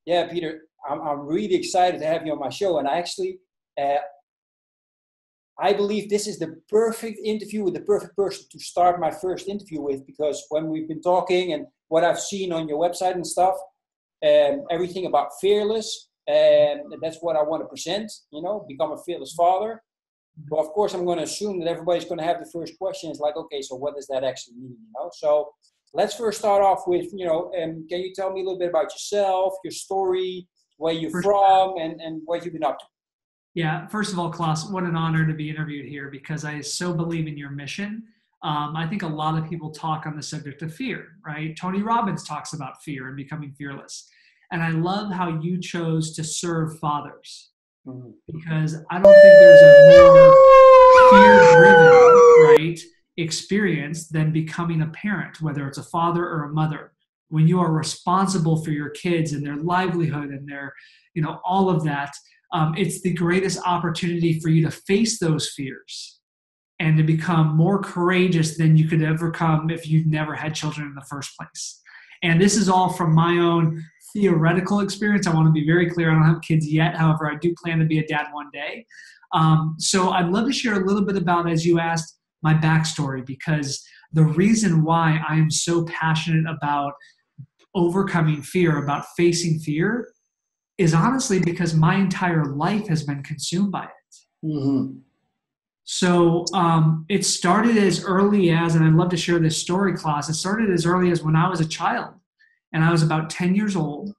Yeah, Peter, I'm really excited to have you on my show. And uh, I believe this is the perfect interview with the perfect person to start my first interview with, because when we've been talking and what I've seen on your website and stuff, everything about fearless, and that's what I want to present, become a fearless father. But of course, I'm going to assume that everybody's going to have the first question is like, okay, so what does that actually mean? So let's first start off with, can you tell me a little bit about yourself, your story, where you're from, and what you've been up to? Yeah, first of all, Klaus, what an honor to be interviewed here because I so believe in your mission. I think a lot of people talk on the subject of fear, right? Tony Robbins talks about fear and becoming fearless. And I love how you chose to serve fathers because I don't think there's a more fear-driven, right, experience than becoming a parent, whether it's a father or a mother. When you are responsible for your kids and their livelihood and their, all of that, it's the greatest opportunity for you to face those fears and to become more courageous than you could ever come if you'd never had children in the first place. And this is all from my own theoretical experience. I want to be very clear. I don't have kids yet. However, I do plan to be a dad one day. So I'd love to share a little bit about, as you asked, my backstory, because the reason why I am so passionate about overcoming fear, about facing fear, is honestly because my entire life has been consumed by it. Mm-hmm. So it started as early as, and I'd love to share this story, Klaus, it started as early as when I was a child, and I was about 10 years old.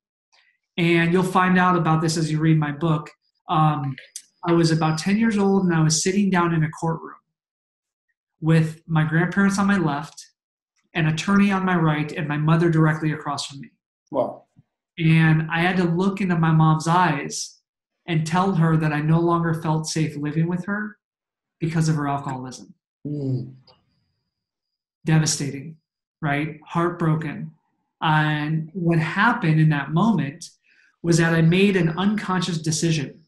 And you'll find out about this as you read my book. I was about 10 years old, and I was sitting down in a courtroom with my grandparents on my left, an attorney on my right, and my mother directly across from me. Wow. And I had to look into my mom's eyes and tell her that I no longer felt safe living with her because of her alcoholism. Devastating, right? Heartbroken. And what happened in that moment was that I made an unconscious decision.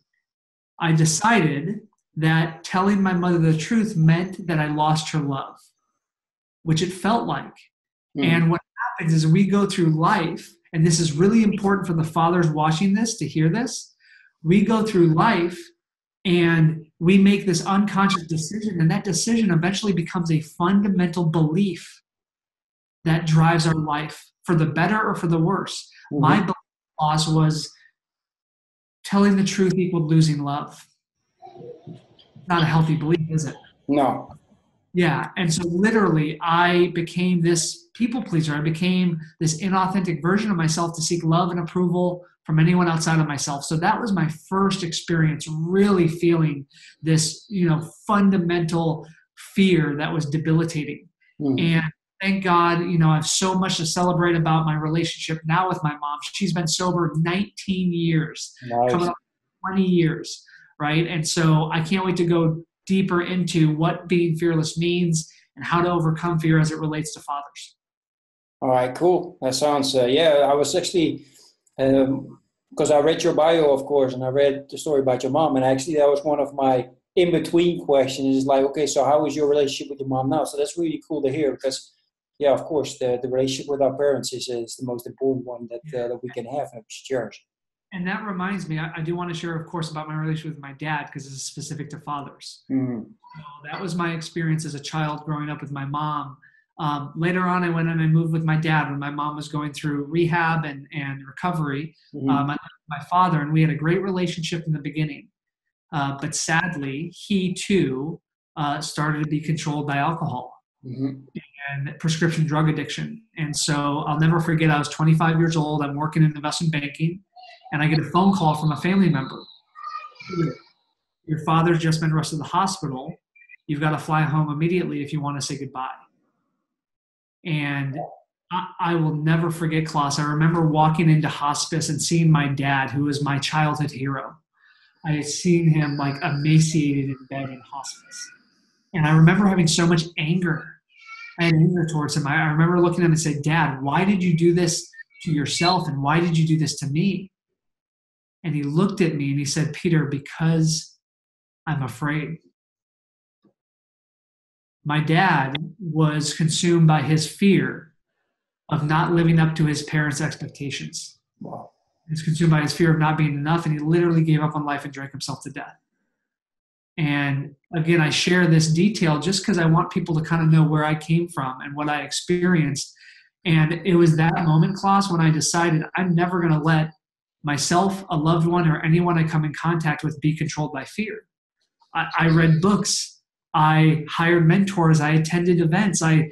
I decided that telling my mother the truth meant that I lost her love, which it felt like. And what happens is we go through life, and this is really important for the fathers watching this to hear this. We go through life and we make this unconscious decision, and that decision eventually becomes a fundamental belief that drives our life for the better or for the worse. My belief was telling the truth equaled losing love. Not a healthy belief, is it? No. Yeah, and so literally I became this people pleaser. I became this inauthentic version of myself to seek love and approval from anyone outside of myself. So that was my first experience really feeling this, fundamental fear that was debilitating. And thank God, I have so much to celebrate about my relationship now with my mom. She's been sober 19 years, coming up 20 years, right? And so I can't wait to go deeper into what being fearless means and how to overcome fear as it relates to fathers. All right, cool. That sounds, I was actually, because I read your bio, of course, and I read the story about your mom, and actually that was one of my in-between questions. Is like, okay, so how is your relationship with your mom now? So that's really cool to hear because, yeah, of course, the relationship with our parents is the most important one that we can have and cherish. And that reminds me, I do want to share, of course, about my relationship with my dad because it's specific to fathers. So that was my experience as a child growing up with my mom. Later on, I went and I moved with my dad when my mom was going through rehab and recovery. I lived with my father, and we had a great relationship in the beginning. But sadly, he too started to be controlled by alcohol and prescription drug addiction. And so I'll never forget, I was 25 years old. I'm working in investment banking, and I get a phone call from a family member. Your father's just been rushed to the hospital. You've got to fly home immediately if you want to say goodbye. And I will never forget, Klaus. I remember walking into hospice and seeing my dad, who was my childhood hero. I had seen him like emaciated in bed in hospice. And I remember having so much anger. I had anger towards him. I remember looking at him and saying, Dad, why did you do this to yourself? And why did you do this to me? And he looked at me and he said, Peter, because I'm afraid. My dad was consumed by his fear of not living up to his parents' expectations. Wow. He was consumed by his fear of not being enough, and he literally gave up on life and drank himself to death. And again, I share this detail just because I want people to kind of know where I came from and what I experienced. And it was that moment, Klaus, when I decided I'm never going to let myself, a loved one, or anyone I come in contact with be controlled by fear. I read books. I hired mentors. I attended events. I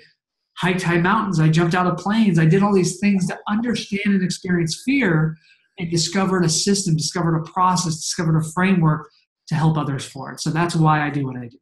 hiked high mountains. I jumped out of planes. I did all these things to understand and experience fear, and discovered a system, discovered a process, discovered a framework to help others for it. So that's why I do what I do.